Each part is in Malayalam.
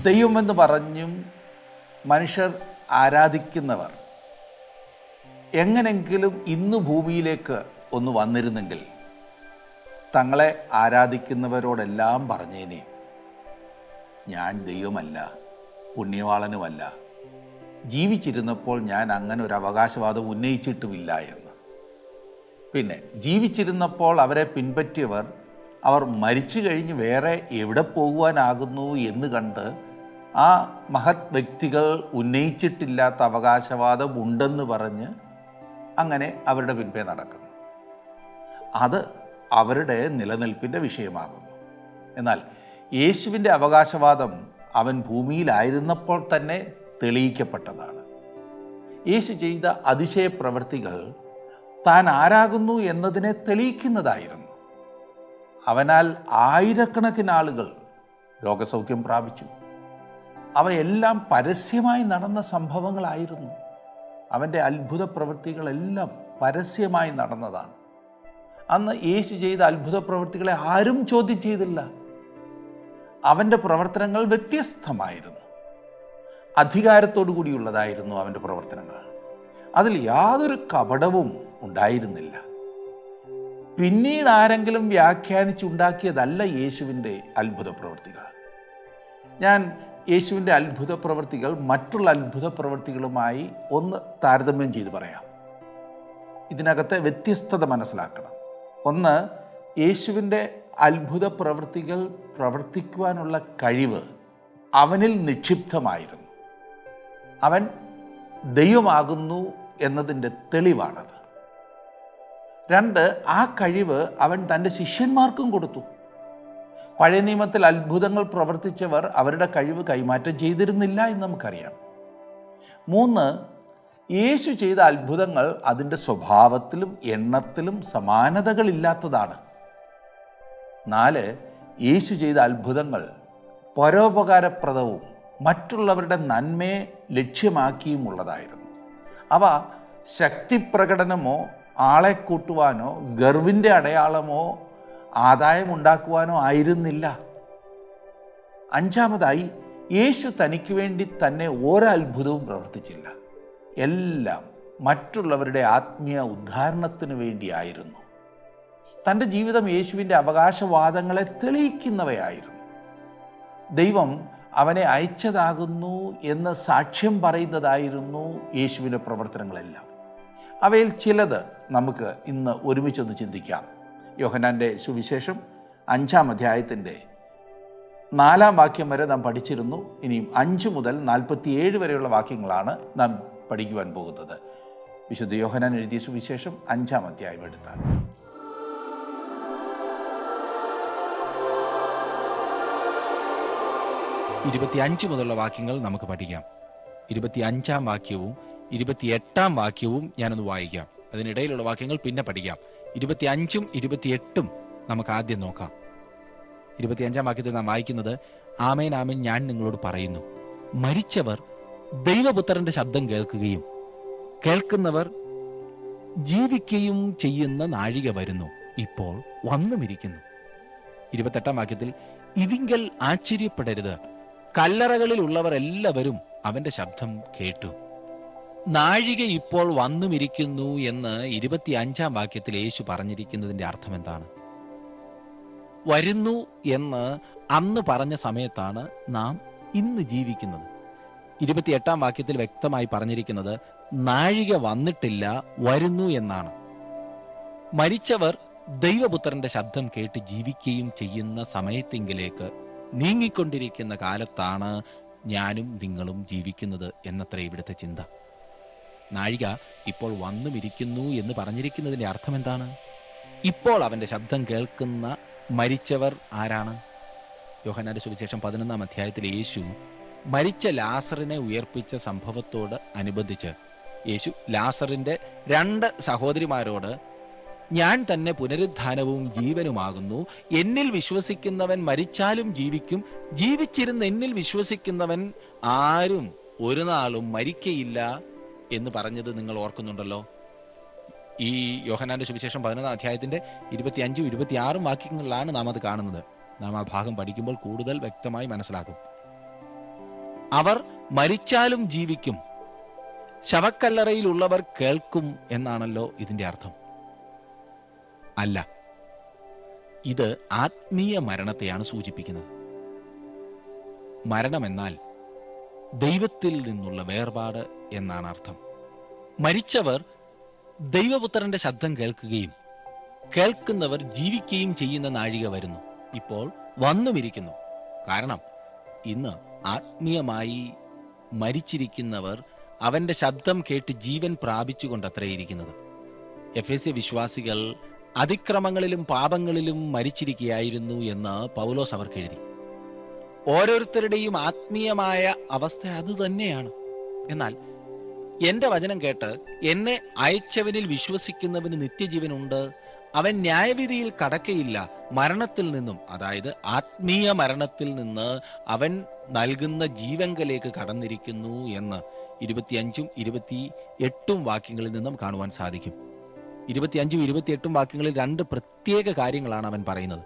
ദൈവമെന്ന് പറഞ്ഞും മനുഷ്യർ ആരാധിക്കുന്നവർ എങ്ങനെങ്കിലും ഇന്ന് ഭൂമിയിലേക്ക് ഒന്ന് വന്നിരുന്നെങ്കിൽ തങ്ങളെ ആരാധിക്കുന്നവരോടെല്ലാം പറഞ്ഞേനെ, ഞാൻ ദൈവമല്ല, പുണ്യവാളനുമല്ല, ജീവിച്ചിരുന്നപ്പോൾ ഞാൻ അങ്ങനെ ഒരു അവകാശവാദം ഉന്നയിച്ചിട്ടുമില്ല എന്ന്. പിന്നെ ജീവിച്ചിരുന്നപ്പോൾ അവരെ പിൻപറ്റിയവർ അവർ മരിച്ചു കഴിഞ്ഞ് വേറെ എവിടെ പോകുവാനാകുന്നു എന്ന് കണ്ട് ആ മഹത് വ്യക്തികൾ ഉന്നയിച്ചിട്ടില്ലാത്ത അവകാശവാദം ഉണ്ടെന്ന് പറഞ്ഞ് അങ്ങനെ അവരുടെ പിൻപേ നടക്കുന്നു. അത് അവരുടെ നിലനിൽപ്പിൻ്റെ വിഷയമാകുന്നു. എന്നാൽ യേശുവിൻ്റെ അവകാശവാദം അവൻ ഭൂമിയിലായിരുന്നപ്പോൾ തന്നെ തെളിയിക്കപ്പെട്ടതാണ്. യേശു ചെയ്ത അതിശയ പ്രവൃത്തികൾ താൻ ആരാകുന്നു എന്നതിനെ തെളിയിക്കുന്നതായിരുന്നു. അവനാൽ ആയിരക്കണക്കിന് ആളുകൾ രോഗസൗഖ്യം പ്രാപിച്ചു. അവയെല്ലാം പരസ്യമായി നടന്ന സംഭവങ്ങളായിരുന്നു. അവൻ്റെ അത്ഭുത പ്രവൃത്തികളെല്ലാം പരസ്യമായി നടന്നതാണ്. അന്ന് യേശു ചെയ്ത അത്ഭുത പ്രവൃത്തികളെ ആരും ചോദ്യം ചെയ്തില്ല. അവൻ്റെ പ്രവർത്തനങ്ങൾ വ്യത്യസ്തമായിരുന്നു. അധികാരത്തോടു കൂടിയുള്ളതായിരുന്നു അവൻ്റെ പ്രവർത്തനങ്ങൾ. അതിൽ യാതൊരു കപടവും ഉണ്ടായിരുന്നില്ല. പിന്നീട് ആരെങ്കിലും വ്യാഖ്യാനിച്ചുണ്ടാക്കിയതല്ല യേശുവിൻ്റെ അത്ഭുത പ്രവൃത്തികൾ. ഞാൻ യേശുവിൻ്റെ അത്ഭുത പ്രവൃത്തികൾ മറ്റുള്ള അത്ഭുത പ്രവൃത്തികളുമായി ഒന്ന് താരതമ്യം ചെയ്ത് പറയാം. ഇതിനകത്തെ വ്യത്യസ്തത മനസ്സിലാക്കണം. ഒന്ന്, യേശുവിൻ്റെ അത്ഭുത പ്രവൃത്തികൾ പ്രവർത്തിക്കുവാനുള്ള കഴിവ് അവനിൽ നിക്ഷിപ്തമായിരുന്നു. അവൻ ദൈവമാകുന്നു എന്നതിൻ്റെ തെളിവാണത്. രണ്ട്, ആ കഴിവ് അവൻ തൻ്റെ ശിഷ്യന്മാർക്കും കൊടുത്തു. പഴയ നിയമത്തിൽ അത്ഭുതങ്ങൾ പ്രവർത്തിച്ചവർ അവരുടെ കഴിവ് കൈമാറ്റം ചെയ്തിരുന്നില്ല എന്ന് നമുക്കറിയാം. മൂന്ന്, യേശു ചെയ്ത അത്ഭുതങ്ങൾ അതിൻ്റെ സ്വഭാവത്തിലും എണ്ണത്തിലും സമാനതകളില്ലാത്തതാണ്. നാല്, യേശു ചെയ്ത അത്ഭുതങ്ങൾ പരോപകാരപ്രദവും മറ്റുള്ളവരുടെ നന്മയെ ലക്ഷ്യമാക്കിയുമുള്ളതായിരുന്നു. അവ ശക്തിപ്രകടനമോ ആളെ കൂട്ടുവാനോ ഗർവിൻ്റെ അടയാളമോ ആദായമുണ്ടാക്കുവാനോ ആയിരുന്നില്ല. അഞ്ചാമതായി, യേശു തനിക്ക് വേണ്ടി തന്നെ ഓരോ അത്ഭുതവും പ്രവർത്തിച്ചില്ല. എല്ലാം മറ്റുള്ളവരുടെ ആത്മീയ ഉദ്ധാരണത്തിന് വേണ്ടിയായിരുന്നു. തൻ്റെ ജീവിതം യേശുവിൻ്റെ അവകാശവാദങ്ങളെ തെളിയിക്കുന്നവയായിരുന്നു. ദൈവം അവനെ അയച്ചതാകുന്നു എന്ന് സാക്ഷ്യം പറയുന്നതായിരുന്നു യേശുവിൻ്റെ പ്രവർത്തനങ്ങളെല്ലാം. അവയിൽ ചിലത് നമുക്ക് ഇന്ന് ഒരുമിച്ചൊന്ന് ചിന്തിക്കാം. യോഹന്നാൻ്റെ സുവിശേഷം 5-ാം അധ്യായത്തിൻ്റെ 4-ാം വാക്യം വരെ നാം പഠിച്ചിരുന്നു. ഇനിയും 5 മുതൽ 47 വരെയുള്ള വാക്യങ്ങളാണ് നാം പഠിക്കുവാൻ പോകുന്നത്. വിശുദ്ധ യോഹന്നാൻ എഴുതിയ സുവിശേഷം 5-ാം അധ്യായം എടുത്താൽ 25 മുതലുള്ള വാക്യങ്ങൾ നമുക്ക് പഠിക്കാം. 25-ാം വാക്യവും 28-ാം വാക്യവും ഞാനൊന്ന് വായിക്കാം. അതിനിടയിലുള്ള വാക്യങ്ങൾ പിന്നെ പഠിക്കാം. 25-ഉം 28-ഉം നമുക്ക് ആദ്യം നോക്കാം. 25-ാം വാക്യത്തിൽ നാം വായിക്കുന്നത്, ആമേൻ ആമേൻ ഞാൻ നിങ്ങളോട് പറയുന്നു, മരിച്ചവർ ദൈവപുത്രന്റെ ശബ്ദം കേൾക്കുകയും കേൾക്കുന്നവർ ജീവിക്കുകയും ചെയ്യുന്ന നാഴിക വരുന്നു, ഇപ്പോൾ വന്നുമിരിക്കുന്നു. 28-ാം വാക്യത്തിൽ, ഇതിങ്കൽ ആശ്ചര്യപ്പെടരുത്, കല്ലറകളിൽ ഉള്ളവർ എല്ലാവരും അവന്റെ ശബ്ദം കേട്ടു. നാഴിക ഇപ്പോൾ വന്നുമിരിക്കുന്നു എന്ന് 25-ാം വാക്യത്തിൽ യേശു പറഞ്ഞിരിക്കുന്നതിന്റെ അർത്ഥം എന്താണ്? വരുന്നു എന്ന് അന്ന് പറഞ്ഞ സമയത്താണ് നാം ഇന്ന് ജീവിക്കുന്നത്. 28-ാം വാക്യത്തിൽ വ്യക്തമായി പറഞ്ഞിരിക്കുന്നത് നാഴിക വന്നിട്ടില്ല, വരുന്നു എന്നാണ്. മരിച്ചവർ ദൈവപുത്രന്റെ ശബ്ദം കേട്ട് ജീവിക്കുകയും ചെയ്യുന്ന സമയത്തെങ്കിലേക്ക് നീങ്ങിക്കൊണ്ടിരിക്കുന്ന കാലത്താണ് ഞാനും നിങ്ങളും ജീവിക്കുന്നത് എന്നത്ര ഇവിടുത്തെ ചിന്ത. നാഴിക ഇപ്പോൾ വന്നുമിരിക്കുന്നു എന്ന് പറഞ്ഞിരിക്കുന്നതിന്റെ അർത്ഥം എന്താണ്? ഇപ്പോൾ അവന്റെ ശബ്ദം കേൾക്കുന്ന മരിച്ചവർ ആരാണ്? യോഹന്നാന്റെ സുവിശേഷം 11-ാം അധ്യായത്തിൽ യേശു മരിച്ച ലാസറിനെ ഉയർപ്പിച്ച സംഭവത്തോട് അനുബന്ധിച്ച് യേശു ലാസറിന്റെ 2 സഹോദരിമാരോട്, ഞാൻ തന്നെ പുനരുത്ഥാനവും ജീവനുമാകുന്നു, എന്നിൽ വിശ്വസിക്കുന്നവൻ മരിച്ചാലും ജീവിക്കും, ജീവിച്ചിരുന്ന് എന്നിൽ വിശ്വസിക്കുന്നവൻ ആരും ഒരു നാളും മരിക്കയില്ല എന്ന് പറഞ്ഞത് നിങ്ങൾ ഓർക്കുന്നുണ്ടല്ലോ. ഈ യോഹന്നാന്റെ സുവിശേഷം 11-ാം അധ്യായത്തിന്റെ 25-ഉം 26-ഉം വാക്യങ്ങളിലാണ് നാം അത് കാണുന്നത്. നാം ആ ഭാഗം പഠിക്കുമ്പോൾ കൂടുതൽ വ്യക്തമായി മനസ്സിലാക്കും. അവർ മരിച്ചാലും ജീവിക്കും, ശവക്കല്ലറയിലുള്ളവർ കേൾക്കും എന്നാണല്ലോ ഇതിന്റെ അർത്ഥം. അല്ല, ഇത് ആത്മീയ മരണത്തെയാണ് സൂചിപ്പിക്കുന്നത്. മരണമെന്നാൽ ദൈവത്തിൽ നിന്നുള്ള വേർപാട് എന്നാണ് അർത്ഥം. മരിച്ചവർ ദൈവപുത്രന്റെ ശബ്ദം കേൾക്കുകയും കേൾക്കുന്നവർ ജീവിക്കുകയും ചെയ്യുന്ന നാഴിക വരുന്നു, ഇപ്പോൾ വന്നുമിരിക്കുന്നു. കാരണം ഇന്ന് ആത്മീയമായി മരിച്ചിരിക്കുന്നവർ അവന്റെ ശബ്ദം കേട്ട് ജീവൻ പ്രാപിച്ചുകൊണ്ടത്രേ ഇരിക്കുന്നത്. എഫേസ്യ വിശ്വാസികൾ അതിക്രമങ്ങളിലും പാപങ്ങളിലും മരിച്ചിരിക്കുകയായിരുന്നു എന്ന് പൗലോസ് അവർക്ക് എഴുതി. ഓരോരുത്തരുടെയും ആത്മീയമായ അവസ്ഥ അതുതന്നെയാണ്. എന്നാൽ എന്റെ വചനം കേട്ട് എന്നെ അയച്ചവനിൽ വിശ്വസിക്കുന്നവന് നിത്യജീവനുണ്ട്, അവൻ ന്യായവിധിയിൽ കടക്കയില്ല, മരണത്തിൽ നിന്നും, അതായത് ആത്മീയ മരണത്തിൽ നിന്ന് അവൻ നൽകുന്ന ജീവങ്കലേക്ക് കടന്നിരിക്കുന്നു എന്ന് 25ഉം 28ഉം വാക്യങ്ങളിൽ നിന്നും കാണുവാൻ സാധിക്കും. 25ഉം 28ഉം വാക്യങ്ങളിൽ രണ്ട് പ്രത്യേക കാര്യങ്ങളാണ് അവൻ പറയുന്നത്.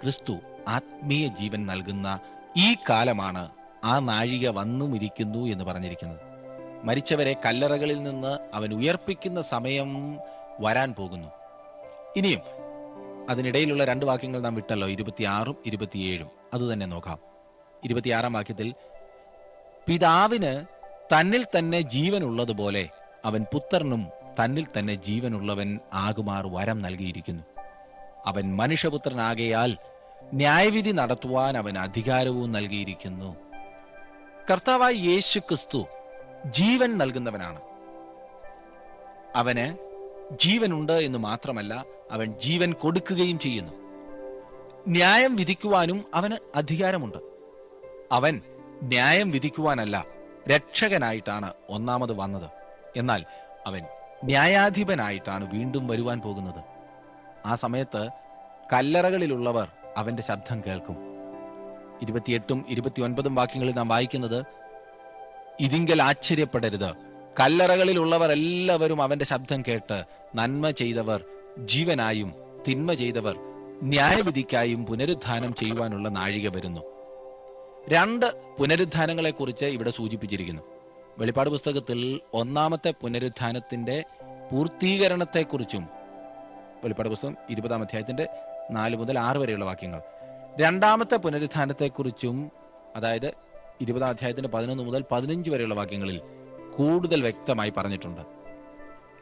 ക്രിസ്തു ആത്മീയ ജീവൻ നൽകുന്ന ഈ കാലമാണ് ആ നാഴിക വന്നുമിരിക്കുന്നു എന്ന് പറഞ്ഞിരിക്കുന്നത്. മരിച്ചവരെ കല്ലറകളിൽ നിന്ന് അവൻ ഉയർപ്പിക്കുന്ന സമയം വരാൻ പോകുന്നു. ഇനിയും അതിനിടയിലുള്ള രണ്ട് വാക്യങ്ങൾ നാം വിട്ടല്ലോ, 26ഉം 27ഉം. അത് തന്നെ നോക്കാം. 26ആം വാക്യത്തിൽ, പിതാവിന് തന്നിൽ തന്നെ ജീവൻ ഉള്ളതുപോലെ അവൻ പുത്രനും തന്നിൽ തന്നെ ജീവനുള്ളവൻ ആകുമാർ വരം നൽകിയിരിക്കുന്നു. അവൻ മനുഷ്യപുത്രനാകയാൽ ന്യായവിധി നടത്തുവാൻ അവൻ അധികാരവും നൽകിയിരിക്കുന്നു. കർത്താവായ യേശു ക്രിസ്തു ജീവൻ നൽകുന്നവനാണ്. അവന് ജീവനുണ്ട് എന്ന് മാത്രമല്ല, അവൻ ജീവൻ കൊടുക്കുകയും ചെയ്യുന്നു. ന്യായം വിധിക്കുവാനും അവന് അധികാരമുണ്ട്. അവൻ ന്യായം വിധിക്കുവാനല്ല, രക്ഷകനായിട്ടാണ് ഒന്നാമത് വന്നത്. എന്നാൽ അവൻ ന്യായാധിപനായിട്ടാണ് വീണ്ടും വരുവാൻ പോകുന്നത്. ആ സമയത്ത് കല്ലറകളിലുള്ളവർ അവന്റെ ശബ്ദം കേൾക്കും. 28ഉം 29ഉം വാക്യങ്ങളിൽ നാം വായിക്കുന്നത്, ഇതിങ്കൽ ആശ്ചര്യപ്പെടരുത്, കല്ലറകളിലുള്ളവർ എല്ലാവരും അവന്റെ ശബ്ദം കേട്ട് നന്മ ചെയ്തവർ ജീവനായും തിന്മ ചെയ്തവർ ന്യായവിധിക്കായും പുനരുത്ഥാനം ചെയ്യുവാനുള്ള നാഴിക വരുന്നു. രണ്ട് പുനരുത്ഥാനങ്ങളെക്കുറിച്ച് ഇവിടെ സൂചിപ്പിച്ചിരിക്കുന്നു. വെളിപ്പാട് പുസ്തകത്തിൽ ഒന്നാമത്തെ പുനരുത്ഥാനത്തിന്റെ പൂർത്തീകരണത്തെക്കുറിച്ചും, വെളിപ്പാട് പുസ്തകം 20-ാം അധ്യായത്തിന്റെ 4 മുതൽ 6 വരെയുള്ള വാക്യങ്ങൾ, രണ്ടാമത്തെ പുനരുത്ഥാനത്തെക്കുറിച്ചും, അതായത് 20-ാം അധ്യായത്തിന്റെ 11 മുതൽ 15 വരെയുള്ള വാക്യങ്ങളിൽ കൂടുതൽ വ്യക്തമായി പറഞ്ഞിട്ടുണ്ട്.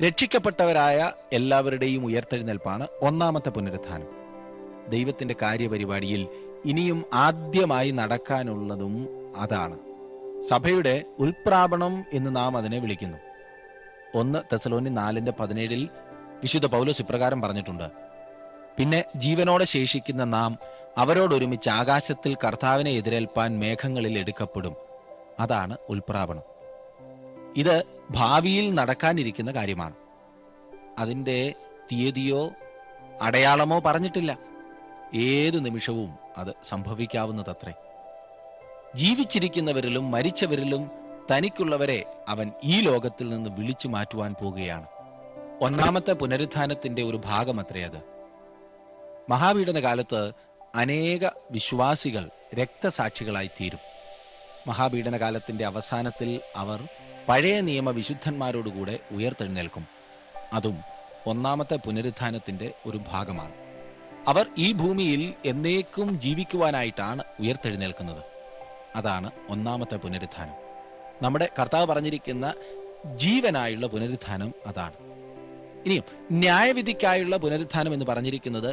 രക്ഷിക്കപ്പെട്ടവരായ എല്ലാവരുടെയും ഉയർത്തെഴുന്നേൽപ്പാണ് ഒന്നാമത്തെ പുനരുത്ഥാനം. ദൈവത്തിന്റെ കാര്യപരിപാടിയിൽ ഇനിയും ആദ്യമായി നടക്കാനുള്ളതും അതാണ്. സഭയുടെ ഉൽപ്രാപണം എന്ന് നാം അതിനെ വിളിക്കുന്നു. 1 തെസ്സലോന്യ 4:17 വിശുദ്ധ പൗലോസ് ഇപ്രകാരം പറഞ്ഞിട്ടുണ്ട്, പിന്നെ ജീവനോടെ ശേഷിക്കുന്ന നാം അവരോടൊരുമിച്ച് ആകാശത്തിൽ കർത്താവിനെ എതിരേൽപ്പാൻ മേഘങ്ങളിൽ എടുക്കപ്പെടും. അതാണ് ഉൽപ്രാപണം. ഇത് ഭാവിയിൽ നടക്കാനിരിക്കുന്ന കാര്യമാണ്. അതിൻ്റെ തീയതിയോ അടയാളമോ പറഞ്ഞിട്ടില്ല. ഏത് നിമിഷവും അത് സംഭവിക്കാവുന്നതത്രേ. ജീവിച്ചിരിക്കുന്നവരിലും മരിച്ചവരിലും തനിക്കുള്ളവരെ അവൻ ഈ ലോകത്തിൽ നിന്ന് വിളിച്ചു മാറ്റുവാൻ പോകുകയാണ്. ഒന്നാമത്തെ പുനരുത്ഥാനത്തിന്റെ ഒരു ഭാഗമത്രേ അത്. മഹാപീഡന കാലത്ത് അനേക വിശ്വാസികൾ രക്തസാക്ഷികളായി തീരും. മഹാപീഡന കാലത്തിന്റെ അവസാനത്തിൽ അവർ പഴയ നിയമ വിശുദ്ധന്മാരോടുകൂടെ ഉയർത്തെഴുന്നേൽക്കും. അതും ഒന്നാമത്തെ പുനരുത്ഥാനത്തിന്റെ ഒരു ഭാഗമാണ്. അവർ ഈ ഭൂമിയിൽ എന്നേക്കും ജീവിക്കുവാനായിട്ടാണ് ഉയർത്തെഴുന്നേൽക്കുന്നത്. അതാണ് ഒന്നാമത്തെ പുനരുത്ഥാനം. നമ്മുടെ കർത്താവ് പറഞ്ഞിരിക്കുന്ന ജീവനായുള്ള പുനരുത്ഥാനം അതാണ്. ഇനിയും ന്യായവിധിക്കായുള്ള പുനരുത്ഥാനം എന്ന് പറഞ്ഞിരിക്കുന്നത്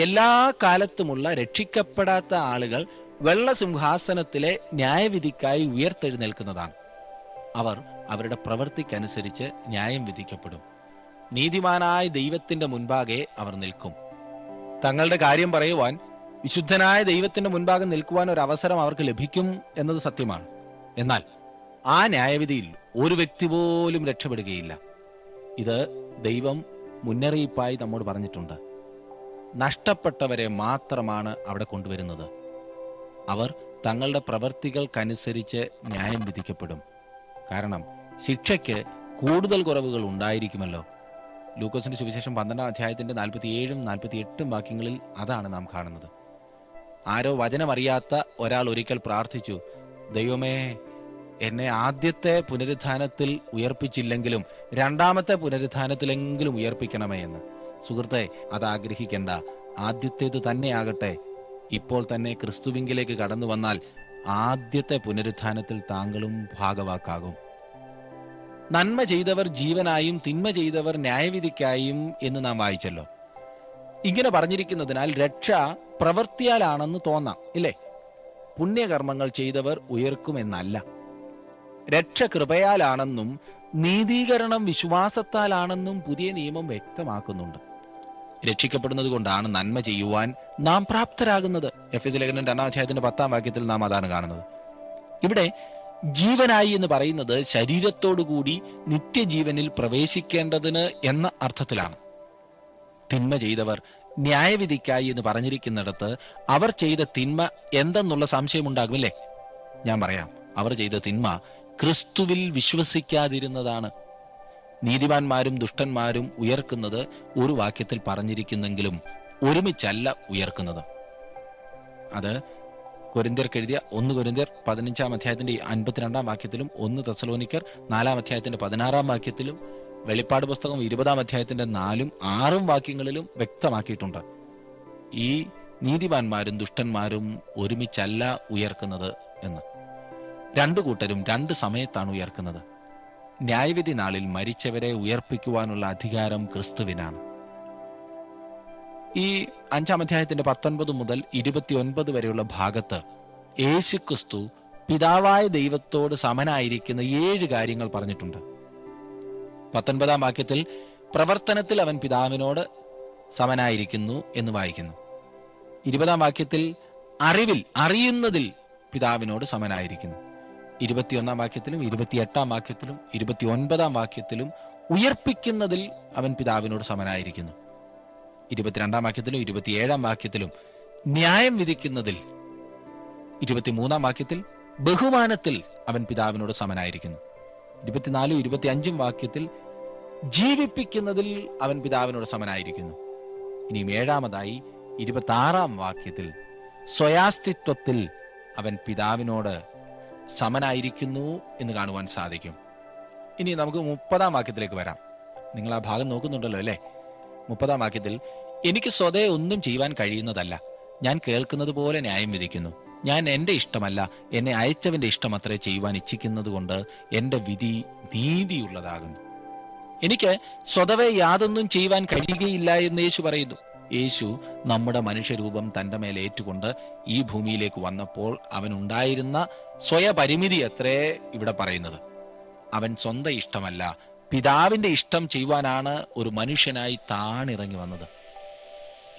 എല്ലാ കാലത്തുമുള്ള രക്ഷിക്കപ്പെടാത്ത ആളുകൾ വെള്ളസിംഹാസനത്തിലെ ന്യായവിധിക്കായി ഉയർത്തെഴുന്നേൽക്കുന്നതാണ്. അവർ അവരുടെ പ്രവൃത്തിക്കനുസരിച്ച് ന്യായം വിധിക്കപ്പെടും. നീതിമാനായ ദൈവത്തിന്റെ മുൻപാകെ അവർ നിൽക്കും. തങ്ങളുടെ കാര്യം പറയുവാൻ വിശുദ്ധനായ ദൈവത്തിന്റെ മുൻപാകെ നിൽക്കുവാൻ ഒരു അവസരം അവർക്ക് ലഭിക്കും എന്നത് സത്യമാണ്. എന്നാൽ ആ ന്യായവിധിയിൽ ഒരു വ്യക്തി പോലും രക്ഷപ്പെടുകയില്ല. ഇത് ദൈവം മുന്നറിയിപ്പായി നമ്മോട് പറഞ്ഞിട്ടുണ്ട്. നഷ്ടപ്പെട്ടവരെ മാത്രമാണ് അവിടെ കൊണ്ടുവരുന്നത്. അവർ തങ്ങളുടെ പ്രവർത്തികൾക്കനുസരിച്ച് ന്യായം വിധിക്കപ്പെടും. കാരണം ശിക്ഷയ്ക്ക് കൂടുതൽ കുറവുകൾ ഉണ്ടായിരിക്കുമല്ലോ. ലൂക്കോസിന്റെ സുവിശേഷം 12-ാം അധ്യായത്തിന്റെ 47ഉം 48ഉം വാക്യങ്ങളിൽ അതാണ് നാം കാണുന്നത്. ആരോ വചനമറിയാത്ത ഒരാൾ ഒരിക്കൽ പ്രാർത്ഥിച്ചു, ദൈവമേ എന്നെ ആദ്യത്തെ പുനരുത്ഥാനത്തിൽ ഉയർപ്പിച്ചില്ലെങ്കിലും രണ്ടാമത്തെ പുനരുത്ഥാനത്തിലെങ്കിലും ഉയർപ്പിക്കണമേ എന്ന്. സുഹൃത്തെ, അത് ആഗ്രഹിക്കേണ്ട. ആദ്യത്തേത് തന്നെയാകട്ടെ. ഇപ്പോൾ തന്നെ ക്രിസ്തുവിങ്കിലേക്ക് കടന്നു വന്നാൽ ആദ്യത്തെ പുനരുത്ഥാനത്തിൽ താങ്കളും ഭാഗവാക്കാകും. നന്മ ചെയ്തവർ ജീവനായും തിന്മ ചെയ്തവർ ന്യായവിധിക്കായും എന്ന് നാം വായിച്ചല്ലോ. ഇങ്ങനെ പറഞ്ഞിരിക്കുന്നതിനാൽ രക്ഷ പ്രവൃത്തിയാലാണെന്ന് തോന്നാം, ഇല്ലേ? പുണ്യകർമ്മങ്ങൾ ചെയ്തവർ ഉയർക്കുമെന്നല്ല. രക്ഷ കൃപയാലാണെന്നും നീതീകരണം വിശ്വാസത്താലാണെന്നും പുതിയ നിയമം വ്യക്തമാക്കുന്നുണ്ട്. രക്ഷിക്കപ്പെടുന്നത് കൊണ്ടാണ് നന്മ ചെയ്യുവാൻ നാം പ്രാപ്തരാകുന്നത്. എഫെസ്യ ലേഖനം 2-10 നാം അതാണ് കാണുന്നത്. ഇവിടെ ജീവനായി എന്ന് പറയുന്നത് ശരീരത്തോടുകൂടി നിത്യജീവനിൽ പ്രവേശിക്കേണ്ടതിന് എന്ന അർത്ഥത്തിലാണ്. തിന്മ ചെയ്തവർ ന്യായവിധിക്കായി എന്ന് പറഞ്ഞിരിക്കുന്നിടത്ത് അവർ ചെയ്ത തിന്മ എന്തെന്നുള്ള സംശയമുണ്ടാകുമല്ലേ? ഞാൻ പറയാം. അവർ ചെയ്ത തിന്മ ക്രിസ്തുവിൽ വിശ്വസിക്കാതിരുന്നതാണ്. നീതിമാന്മാരും ദുഷ്ടന്മാരും ഉയർക്കുന്നത് ഒരു വാക്യത്തിൽ പറഞ്ഞിരിക്കുന്നെങ്കിലും ഒരുമിച്ചല്ല ഉയർക്കുന്നത്. അത് കൊരിന്ത്യർക്ക് എഴുതിയ 1 കൊരിന്ത്യർ 15-52 1 തെസ്സലോനിക്കർ 4-16 വെളിപ്പാട് പുസ്തകം 20 4-6 വ്യക്തമാക്കിയിട്ടുണ്ട്. ഈ നീതിമാന്മാരും ദുഷ്ടന്മാരും ഒരുമിച്ചല്ല ഉയർക്കുന്നത് എന്ന്. രണ്ടു കൂട്ടരും രണ്ട് സമയത്താണ് ഉയർക്കുന്നത്. ന്യായവിധി നാളിൽ മരിച്ചവരെ ഉയർപ്പിക്കുവാനുള്ള അധികാരം ക്രിസ്തുവിനാണ്. ഈ 5-19 മുതൽ 29 വരെയുള്ള ഭാഗത്ത് യേശു ക്രിസ്തു പിതാവായ ദൈവത്തോട് സമനായിരിക്കുന്ന 7 കാര്യങ്ങൾ പറഞ്ഞിട്ടുണ്ട്. 19 വാക്യത്തിൽ പ്രവർത്തനത്തിൽ അവൻ പിതാവിനോട് സമനായിരിക്കുന്നു എന്ന് വായിക്കുന്നു. 20 വാക്യത്തിൽ അറിയുന്നതിൽ പിതാവിനോട് സമനായിരിക്കുന്നു. 21 വാക്യത്തിലും 28 വാക്യത്തിലും 29 വാക്യത്തിലും ഉയർപ്പിക്കുന്നതിൽ അവൻ പിതാവിനോട് സമനായിരിക്കുന്നു. 22 വാക്യത്തിലും 27 വാക്യത്തിലും ന്യായം വിധിക്കുന്നതിൽ, 23 വാക്യത്തിൽ ബഹുമാനത്തിൽ അവൻ പിതാവിനോട് സമനായിരിക്കുന്നു. 24-25 വാക്യത്തിൽ ജീവിപ്പിക്കുന്നതിൽ അവൻ പിതാവിനോട് സമനായിരിക്കുന്നു. ഇനിയും 7-ാമതായി 26 വാക്യത്തിൽ സ്വയാസ്തിത്വത്തിൽ അവൻ പിതാവിനോട് സമനായിരിക്കുന്നു എന്ന് കാണുവാൻ സാധിക്കും. ഇനി നമുക്ക് 30 വാക്യത്തിലേക്ക് വരാം. നിങ്ങൾ ആ ഭാഗം നോക്കുന്നുണ്ടല്ലോ അല്ലേ? 30 വാക്യത്തിൽ എനിക്ക് സ്വതേ ഒന്നും ചെയ്യുവാൻ കഴിയുന്നതല്ല, ഞാൻ കേൾക്കുന്നത് പോലെ ന്യായം വിധിക്കുന്നു. ഞാൻ എന്റെ ഇഷ്ടമല്ല, എന്നെ അയച്ചവന്റെ ഇഷ്ടം അത്രേ ചെയ്യുവാൻ ഇച്ഛിക്കുന്നത് കൊണ്ട് എന്റെ വിധി നീതിയുള്ളതാകുന്നു. എനിക്ക് സ്വതവേ യാതൊന്നും ചെയ്യുവാൻ കഴിയുകയില്ല എന്ന് യേശു പറയുന്നു. യേശു നമ്മുടെ മനുഷ്യരൂപം തന്റെ മേലെ ഏറ്റുകൊണ്ട് ഈ ഭൂമിയിലേക്ക് വന്നപ്പോൾ അവനുണ്ടായിരുന്ന സ്വയപരിമിതി അത്രേ ഇവിടെ പറയുന്നത്. അവൻ സ്വന്തം ഇഷ്ടമല്ല, പിതാവിന്റെ ഇഷ്ടം ചെയ്യുവാനാണ് ഒരു മനുഷ്യനായി താണിറങ്ങി വന്നത്.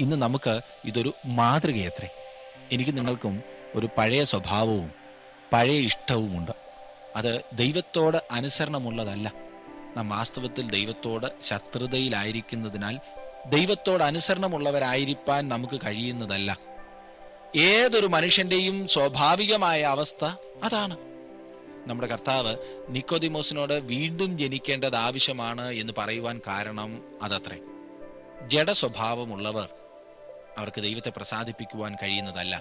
ഇന്ന് നമുക്ക് ഇതൊരു മാതൃകയത്രേ. എനിക്ക് നിങ്ങൾക്കും ഒരു പഴയ സ്വഭാവവും പഴയ ഇഷ്ടവുമുണ്ട്. അത് ദൈവത്തോട് അനുസരണമുള്ളതല്ല. നാം വാസ്തവത്തിൽ ദൈവത്തോട് ശത്രുതയിലായിരിക്കുന്നതിനാൽ ദൈവത്തോട് അനുസരണമുള്ളവരായിരിക്കാൻ നമുക്ക് കഴിയുന്നതല്ല. ഏതൊരു മനുഷ്യന്റെയും സ്വാഭാവികമായ അവസ്ഥ അതാണ്. നമ്മുടെ കർത്താവ് നിക്കോദിമോസിനോട് വീണ്ടും ജനിക്കേണ്ടത് ആവശ്യമാണ് എന്ന് പറയുവാൻ കാരണം അതത്രേ. ജഡസ്വഭാവമുള്ളവർ അവർക്ക് ദൈവത്തെ പ്രസാദിപ്പിക്കുവാൻ കഴിയുന്നതല്ല.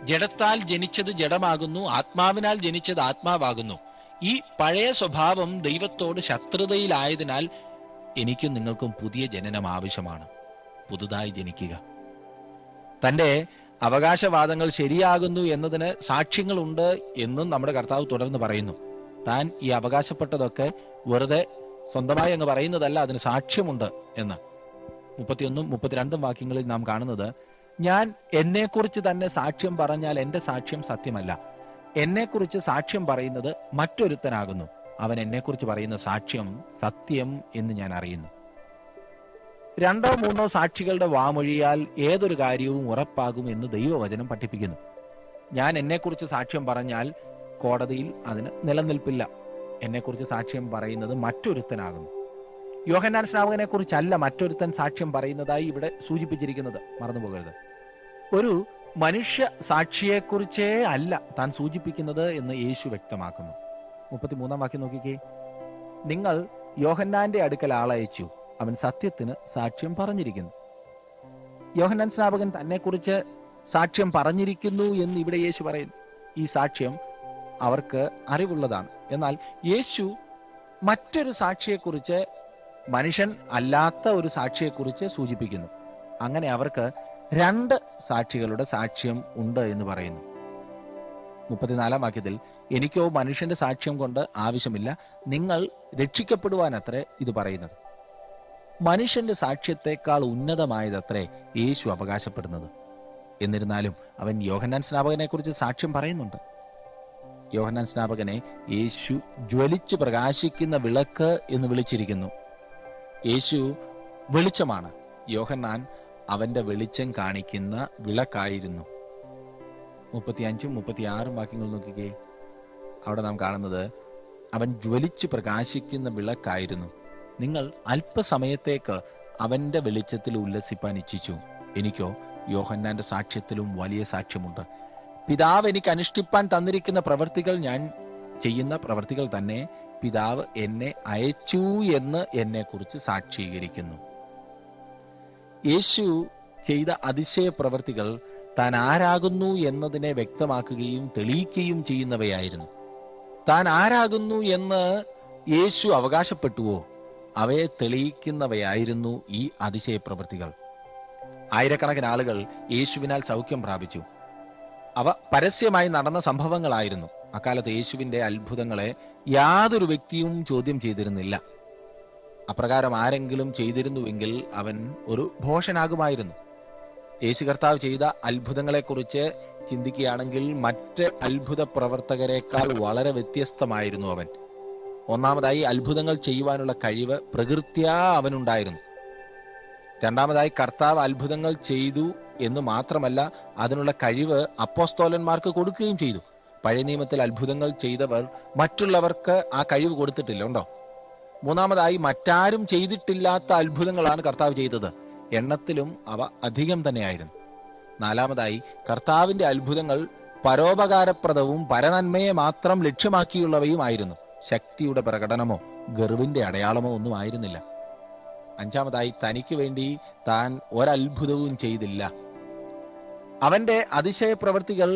ജഡത്താൽ ജനിച്ചത് ജഡമാകുന്നു, ആത്മാവിനാൽ ജനിച്ചത് ആത്മാവാകുന്നു. ഈ പഴയ സ്വഭാവം ദൈവത്തോട് ശത്രുതയിലായതിനാൽ എനിക്കും നിങ്ങൾക്കും പുതിയ ജനനം ആവശ്യമാണ്. പുതുതായി ജനിക്കുക. തന്റെ അവകാശവാദങ്ങൾ ശരിയാകുന്നു എന്നതിന് സാക്ഷ്യങ്ങളുണ്ട് എന്നും നമ്മുടെ കർത്താവ് തുടർന്ന് പറയുന്നു. താൻ ഈ അവകാശപ്പെട്ടതൊക്കെ വെറുതെ സ്വന്തമായി അങ്ങ് പറയുന്നതല്ല, അതിന് സാക്ഷ്യമുണ്ട് എന്ന്. 31-32 വാക്യങ്ങളിൽ നാം കാണുന്നത്, ഞാൻ എന്നെക്കുറിച്ച് തന്നെ സാക്ഷ്യം പറഞ്ഞാൽ എന്റെ സാക്ഷ്യം സത്യമല്ല, എന്നെക്കുറിച്ച് സാക്ഷ്യം പറയുന്നത് മറ്റൊരുത്തനാകുന്നു, അവൻ എന്നെക്കുറിച്ച് പറയുന്ന സാക്ഷ്യം സത്യം എന്ന് ഞാൻ അറിയുന്നു. 2-3 സാക്ഷികളുടെ വാമൊഴിയാൽ ഏതൊരു കാര്യവും ഉറപ്പാകും എന്ന് ദൈവവചനം പഠിപ്പിക്കുന്നു. ഞാൻ എന്നെക്കുറിച്ച് സാക്ഷ്യം പറഞ്ഞാൽ കോടതിയിൽ അതിന് നിലനിൽപ്പില്ല. എന്നെക്കുറിച്ച് സാക്ഷ്യം പറയുന്നത് മറ്റൊരുത്തനാകുന്നു. യോഹന്നാൻ സ്നാപകനെ കുറിച്ചല്ല മറ്റൊരുത്തൻ സാക്ഷ്യം പറയുന്നതായി ഇവിടെ സൂചിപ്പിച്ചിരിക്കുന്നത്, മറന്നുപോകരുത്. ഒരു മനുഷ്യ സാക്ഷിയെക്കുറിച്ചേ അല്ല താൻ സൂചിപ്പിക്കുന്നത് എന്ന് യേശു വ്യക്തമാക്കുന്നു. 33 വാക്യം നോക്കിക്കേ. നിങ്ങൾ യോഹന്നാന്റെ അടുക്കൽ ആളയച്ചു, അവൻ സത്യത്തിന് സാക്ഷ്യം പറഞ്ഞിരിക്കുന്നു. യോഹന്നാൻ സ്നാപകൻ തന്നെ കുറിച്ച് സാക്ഷ്യം പറഞ്ഞിരിക്കുന്നു എന്ന് ഇവിടെ യേശു പറയുന്നു. ഈ സാക്ഷ്യം അവർക്ക് അറിവുള്ളതാണ്. എന്നാൽ യേശു മറ്റൊരു സാക്ഷിയെക്കുറിച്ച്, മനുഷ്യൻ അല്ലാത്ത ഒരു സാക്ഷിയെക്കുറിച്ച് സൂചിപ്പിക്കുന്നു. അങ്ങനെ അവർക്ക് 2 സാക്ഷികളുടെ സാക്ഷ്യം ഉണ്ട് എന്ന് പറയുന്നു. 34 വാക്യത്തിൽ, എനിക്കോ മനുഷ്യന്റെ സാക്ഷ്യം കൊണ്ട് ആവശ്യമില്ല, നിങ്ങൾ രക്ഷിക്കപ്പെടുവാനത്രേ ഇത് പറയുന്നത്. മനുഷ്യന്റെ സാക്ഷ്യത്തെക്കാൾ ഉന്നതമായതത്രേ യേശു അവകാശപ്പെടുന്നത്. എന്നിരുന്നാലും അവൻ യോഹന്നാൻ സ്നാപകനെ കുറിച്ച് സാക്ഷ്യം പറയുന്നുണ്ട്. യോഹന്നാൻ സ്നാപകനെ യേശു ജ്വലിച്ച് പ്രകാശിക്കുന്ന വിളക്ക് എന്ന് വിളിച്ചിരിക്കുന്നു. യേശു വെളിച്ചമാണ്. യോഹന്നാൻ അവന്റെ വെളിച്ചം കാണിക്കുന്ന വിളക്കായിരുന്നു. 35, 36 വാക്യങ്ങൾ നോക്കിക്കേ. അവിടെ നാം കാണുന്നത്, അവൻ ജ്വലിച്ച് പ്രകാശിക്കുന്ന വിളക്കായിരുന്നു. നിങ്ങൾ അല്പസമയത്തേക്ക് അവന്റെ വെളിച്ചത്തിൽ ഉല്ലസിപ്പാൻ ഇച്ഛിച്ചു. എനിക്കോ യോഹന്നാന്റെ സാക്ഷ്യത്തിലും വലിയ സാക്ഷ്യമുണ്ട്. പിതാവ് എനിക്ക് അനുഷ്ഠിപ്പാൻ തന്നിരിക്കുന്ന പ്രവൃത്തികൾ ഞാൻ ചെയ്യുന്ന പ്രവൃത്തികൾ തന്നെ പിതാവ് എന്നെ അയച്ചു എന്ന് എന്നെക്കുറിച്ച് സാക്ഷീകരിക്കുന്നു. യേശു ചെയ്ത അതിശയ പ്രവൃത്തികൾ താൻ ആരാകുന്നു എന്നതിനെ വ്യക്തമാക്കുകയും തെളിയിക്കുകയും ചെയ്യുന്നവയായിരുന്നു. താൻ ആരാകുന്നു എന്ന് യേശു അവകാശപ്പെട്ടുവോ, അവയെ തെളിയിക്കുന്നവയായിരുന്നു ഈ അതിശയ പ്രവൃത്തികൾ. ആയിരക്കണക്കിന് ആളുകൾ യേശുവിനാൽ സൗഖ്യം പ്രാപിച്ചു. അവ പരസ്യമായി നടന്ന സംഭവങ്ങളായിരുന്നു. അക്കാലത്ത് യേശുവിന്റെ അത്ഭുതങ്ങളെ യാതൊരു വ്യക്തിയും ചോദ്യം ചെയ്തിരുന്നില്ല. അപ്രകാരം ആരെങ്കിലും ചെയ്തിരുന്നുവെങ്കിൽ അവൻ ഒരു ഭോഷനാകുമായിരുന്നു. യേശു കർത്താവ് ചെയ്ത അത്ഭുതങ്ങളെക്കുറിച്ച് ചിന്തിക്കുകയാണെങ്കിൽ മറ്റ് അത്ഭുത പ്രവർത്തകരെക്കാൾ വളരെ വ്യത്യസ്തമായിരുന്നു അവൻ. ഒന്നാമതായി, അത്ഭുതങ്ങൾ ചെയ്യുവാനുള്ള കഴിവ് പ്രകൃത്യാ അവനുണ്ടായിരുന്നു. രണ്ടാമതായി, കർത്താവ് അത്ഭുതങ്ങൾ ചെയ്തു എന്ന് മാത്രമല്ല, അതിനുള്ള കഴിവ് അപ്പോസ്തോലന്മാർക്ക് കൊടുക്കുകയും ചെയ്തു. പഴയ നിയമത്തിൽ അത്ഭുതങ്ങൾ ചെയ്തവർ മറ്റുള്ളവർക്ക് ആ കഴിവ് കൊടുത്തിട്ടില്ല, ഉണ്ടോ? മൂന്നാമതായി, മറ്റാരും ചെയ്തിട്ടില്ലാത്ത അത്ഭുതങ്ങളാണ് കർത്താവ് ചെയ്തത്. എണ്ണത്തിലും അവ അധികം തന്നെയായിരുന്നു. നാലാമതായി, കർത്താവിന്റെ അത്ഭുതങ്ങൾ പരോപകാരപ്രദവും പരനന്മയെ മാത്രം ലക്ഷ്യമാക്കിയുള്ളവയുമായിരുന്നു. ശക്തിയുടെ പ്രകടനമോ ഗർവിന്റെ അടയാളമോ ഒന്നും ആയിരുന്നില്ല. അഞ്ചാമതായി, തനിക്ക് വേണ്ടി താൻ ഒരത്ഭുതവും ചെയ്തില്ല. അവന്റെ അതിശയ പ്രവൃത്തികൾ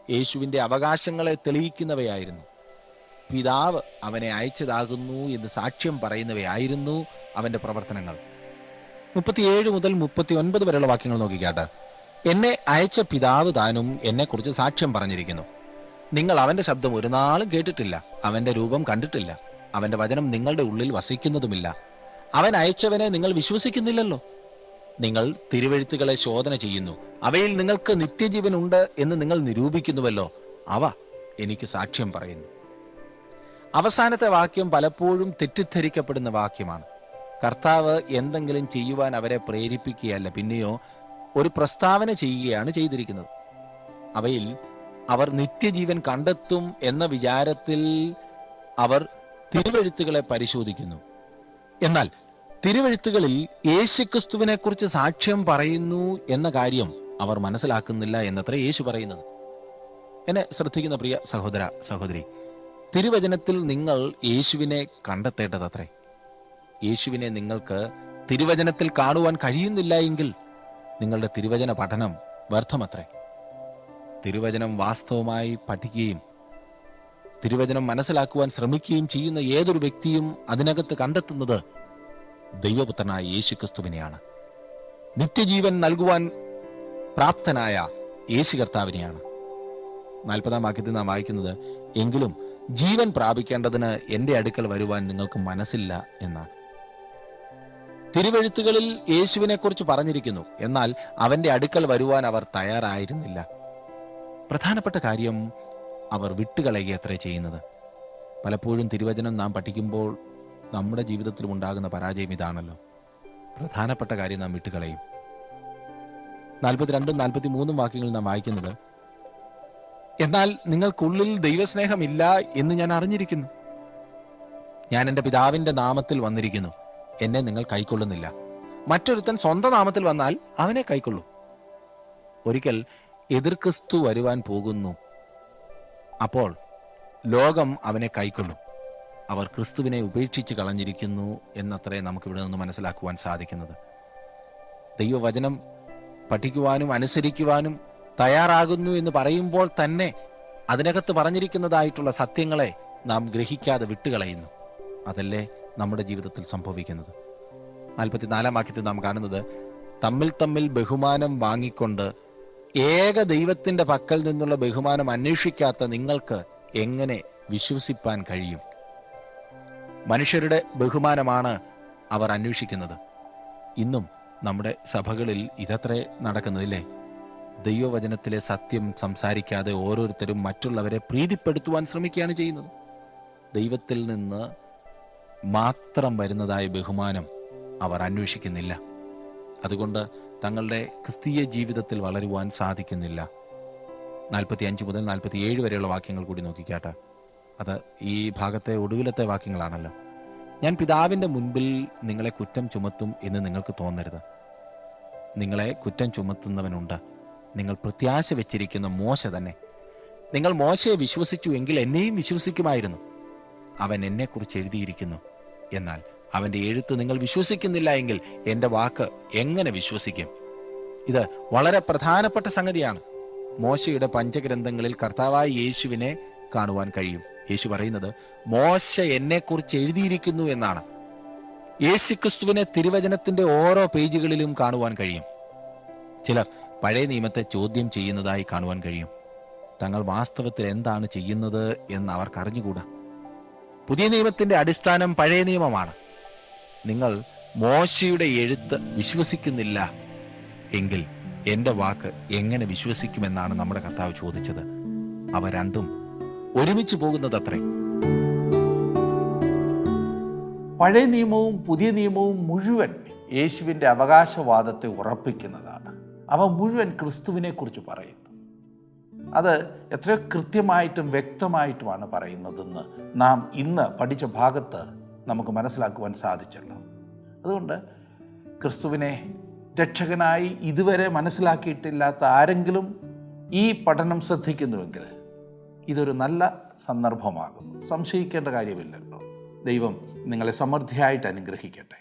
യേശുവിന്റെ അവകാശങ്ങളെ തെളിയിക്കുന്നവയായിരുന്നു. പിതാവ് അവനെ അയച്ചതാകുന്നു എന്ന് സാക്ഷ്യം പറയുന്നവയായിരുന്നു അവന്റെ പ്രവർത്തനങ്ങൾ. 37 മുതൽ 39 വരെയുള്ള വാക്യങ്ങൾ നോക്കിക്കാട്ടെ. എന്നെ അയച്ച പിതാവ് താനും എന്നെക്കുറിച്ച് സാക്ഷ്യം പറഞ്ഞിരിക്കുന്നു. നിങ്ങൾ അവന്റെ ശബ്ദം ഒരു നാളും കേട്ടിട്ടില്ല, അവന്റെ രൂപം കണ്ടിട്ടില്ല, അവന്റെ വചനം നിങ്ങളുടെ ഉള്ളിൽ വസിക്കുന്നതുമില്ല. അവൻ അയച്ചവനെ നിങ്ങൾ വിശ്വസിക്കുന്നില്ലല്ലോ. നിങ്ങൾ തിരുവെഴുത്തുകളെ ശോധന ചെയ്യുന്നു, അവയിൽ നിങ്ങൾക്ക് നിത്യജീവൻ ഉണ്ട് എന്ന് നിങ്ങൾ നിരൂപിക്കുന്നുവല്ലോ. അവ എനിക്ക് സാക്ഷ്യം പറയുന്നു. അവസാനത്തെ വാക്യം പലപ്പോഴും തെറ്റിദ്ധരിക്കപ്പെടുന്ന വാക്യമാണ്. കർത്താവ് എന്തെങ്കിലും ചെയ്യുവാൻ അവരെ പ്രേരിപ്പിക്കുകയല്ല, പിന്നെയോ ഒരു പ്രസ്താവന ചെയ്യുകയാണ് ചെയ്തിരിക്കുന്നത്. അവയിൽ അവർ നിത്യജീവൻ കണ്ടെത്തും എന്ന വിചാരത്തിൽ അവർ തിരുവെഴുത്തുകളെ പരിശോധിക്കുന്നു. എന്നാൽ തിരുവെഴുത്തുകളിൽ യേശുക്രിസ്തുവിനെ കുറിച്ച് സാക്ഷ്യം പറയുന്നു എന്ന കാര്യം അവർ മനസ്സിലാക്കുന്നില്ല എന്നത്രേ യേശു പറയുന്നത്. എന്നെ ശ്രദ്ധിക്കുന്ന പ്രിയ സഹോദര സഹോദരി, തിരുവചനത്തിൽ നിങ്ങൾ യേശുവിനെ കണ്ടെത്തേണ്ടതത്രേ. യേശുവിനെ നിങ്ങൾക്ക് തിരുവചനത്തിൽ കാണുവാൻ കഴിയുന്നില്ല എങ്കിൽ നിങ്ങളുടെ തിരുവചന പഠനം വ്യർത്ഥമത്രേ. തിരുവചനം വാസ്തവമായി പഠിക്കുകയും തിരുവചനം മനസ്സിലാക്കുവാൻ ശ്രമിക്കുകയും ചെയ്യുന്ന ഏതൊരു വ്യക്തിയും അതിനകത്ത് കണ്ടെത്തുന്നത് ദൈവപുത്രനായ യേശുക്രിസ്തുവിനെയാണ്. നിത്യജീവൻ നൽകുവാൻ പ്രാപ്തനായ യേശു കർത്താവിനെയാണ്. 40 വാക്യത്തിൽ നാം വായിക്കുന്നത്, എങ്കിലും ജീവൻ പ്രാപിക്കേണ്ടതിന് എന്റെ അടുക്കൽ വരുവാൻ നിങ്ങൾക്ക് മനസ്സില്ല എന്നാണ്. തിരുവെഴുത്തുകളിൽ യേശുവിനെ കുറിച്ച് പറഞ്ഞിരിക്കുന്നു, എന്നാൽ അവന്റെ അടുക്കൽ വരുവാൻ അവർ തയ്യാറായിരുന്നില്ല. പ്രധാനപ്പെട്ട കാര്യം അവർ വിട്ടുകളയുകയത്രേ ചെയ്യുന്നത്. പലപ്പോഴും തിരുവചനം നാം പഠിക്കുമ്പോൾ നമ്മുടെ ജീവിതത്തിലും ഉണ്ടാകുന്ന പരാജയം ഇതാണല്ലോ. പ്രധാനപ്പെട്ട കാര്യം നാം വിട്ടുകളയും. 42, 43 വാക്യങ്ങളിൽ നാം വായിക്കുന്നത്, എന്നാൽ നിങ്ങൾക്കുള്ളിൽ ദൈവസ്നേഹമില്ല എന്ന് ഞാൻ അറിഞ്ഞിരിക്കുന്നു. ഞാൻ എൻ്റെ പിതാവിന്റെ നാമത്തിൽ വന്നിരിക്കുന്നു, എന്നെ നിങ്ങൾ കൈക്കൊള്ളുന്നില്ല. മറ്റൊരുത്തൻ സ്വന്തം നാമത്തിൽ വന്നാൽ അവനെ കൈക്കൊള്ളൂ. ഒരിക്കൽ എതിർ ക്രിസ്തു വരുവാൻ പോകുന്നു, അപ്പോൾ ലോകം അവനെ കൈക്കൊള്ളും. അവർ ക്രിസ്തുവിനെ ഉപേക്ഷിച്ച് കളഞ്ഞിരിക്കുന്നു എന്നത്രേ നമുക്കിവിടെ നിന്ന് മനസ്സിലാക്കുവാൻ സാധിക്കുന്നത്. ദൈവവചനം പഠിക്കുവാനും അനുസരിക്കുവാനും തയ്യാറാകുന്നു എന്ന് പറയുമ്പോൾ തന്നെ അതിനകത്ത് പറഞ്ഞിരിക്കുന്നതായിട്ടുള്ള സത്യങ്ങളെ നാം ഗ്രഹിക്കാതെ വിട്ടുകളയുന്നു. അതല്ലേ നമ്മുടെ ജീവിതത്തിൽ സംഭവിക്കുന്നത്. 44 വാക്യത്തിൽ നാം കാണുന്നത്, തമ്മിൽ തമ്മിൽ ബഹുമാനം വാങ്ങിക്കൊണ്ട് ഏക ദൈവത്തിന്റെ പക്കൽ നിന്നുള്ള ബഹുമാനം അന്വേഷിക്കാത്ത നിങ്ങൾക്ക് എങ്ങനെ വിശ്വസിപ്പാൻ കഴിയും? മനുഷ്യരുടെ ബഹുമാനമാണ് അവർ അന്വേഷിക്കുന്നത്. ഇന്നും നമ്മുടെ സഭകളിൽ ഇതത്രേ നടക്കുന്നതില്ലേ? ദൈവവചനത്തിലെ സത്യം സംസാരിക്കാതെ ഓരോരുത്തരും മറ്റുള്ളവരെ പ്രീതിപ്പെടുത്തുവാൻ ശ്രമിക്കുകയാണ് ചെയ്യുന്നത്. ദൈവത്തിൽ നിന്ന് മാത്രം വരുന്നതായ ബഹുമാനം അവർ അന്വേഷിക്കുന്നില്ല. അതുകൊണ്ട് തങ്ങളുടെ ക്രിസ്തീയ ജീവിതത്തിൽ വളരുവാൻ സാധിക്കുന്നില്ല. 45 മുതൽ 47 വരെയുള്ള വാക്യങ്ങൾ കൂടി നോക്കിക്കാട്ടെ. അത് ഈ ഭാഗത്തെ ഒടുവിലത്തെ വാക്യങ്ങളാണല്ലോ. ഞാൻ പിതാവിൻ്റെ മുൻപിൽ നിങ്ങളെ കുറ്റം ചുമത്തും എന്ന് നിങ്ങൾക്ക് തോന്നരുത്. നിങ്ങളെ കുറ്റം ചുമത്തുന്നവനുണ്ട്. നിങ്ങൾ പ്രത്യാശ വെച്ചിരിക്കുന്ന മോശ തന്നെ. നിങ്ങൾ മോശയെ വിശ്വസിച്ചു എങ്കിൽ എന്നെയും വിശ്വസിക്കുമായിരുന്നു. അവൻ എന്നെക്കുറിച്ച് എഴുതിയിരിക്കുന്നു. എന്നാൽ അവൻ്റെ എഴുത്ത് നിങ്ങൾ വിശ്വസിക്കുന്നില്ല എങ്കിൽ എൻ്റെ വാക്ക് എങ്ങനെ വിശ്വസിക്കും? ഇത് വളരെ പ്രധാനപ്പെട്ട സംഗതിയാണ്. മോശയുടെ പഞ്ചഗ്രന്ഥങ്ങളിൽ കർത്താവായ യേശുവിനെ കാണുവാൻ കഴിയും. യേശു പറയുന്നത് മോശ എന്നെക്കുറിച്ച് എഴുതിയിരിക്കുന്നു എന്നാണ്. യേശുക്രിസ്തുവിനെ തിരുവചനത്തിന്റെ ഓരോ പേജുകളിലും കാണുവാൻ കഴിയും. ചിലർ പഴയ നിയമത്തെ ചോദ്യം ചെയ്യുന്നതായി കാണുവാൻ കഴിയും. തങ്ങൾ വാസ്തവത്തിൽ എന്താണ് ചെയ്യുന്നത് എന്ന് അവർക്ക് അറിഞ്ഞുകൂടാ. പുതിയ നിയമത്തിന്റെ അടിസ്ഥാനം പഴയ നിയമമാണ്. നിങ്ങൾ മോശയുടെ എഴുത്ത് വിശ്വസിക്കുന്നില്ല എങ്കിൽ എൻ്റെ വാക്ക് എങ്ങനെ വിശ്വസിക്കുമെന്നാണ് നമ്മുടെ കർത്താവ് ചോദിച്ചത്. അവ രണ്ടും ഒരുമിച്ച് പോകുന്നതത്രേ. പഴയ നിയമവും പുതിയ നിയമവും മുഴുവൻ യേശുവിൻ്റെ അവകാശവാദത്തെ ഉറപ്പിക്കുന്നതാണ്. അവ മുഴുവൻ ക്രിസ്തുവിനെ കുറിച്ച് പറയുന്നു. അത് എത്രയോ കൃത്യമായിട്ടും വ്യക്തമായിട്ടുമാണ് പറയുന്നതെന്ന് നാം ഇന്ന് പഠിച്ച ഭാഗത്ത് നമുക്ക് മനസ്സിലാക്കുവാൻ സാധിച്ചല്ലോ. അതുകൊണ്ട് ക്രിസ്തുവിനെ രക്ഷകനായി ഇതുവരെ മനസ്സിലാക്കിയിട്ടില്ലാത്ത ആരെങ്കിലും ഈ പഠനം ശ്രദ്ധിക്കുന്നുവെങ്കിൽ ഇതൊരു നല്ല സന്ദർഭമാകുന്നു. സംശയിക്കേണ്ട കാര്യമില്ലല്ലോ. ദൈവം നിങ്ങളെ സമൃദ്ധിയായിട്ട് അനുഗ്രഹിക്കട്ടെ.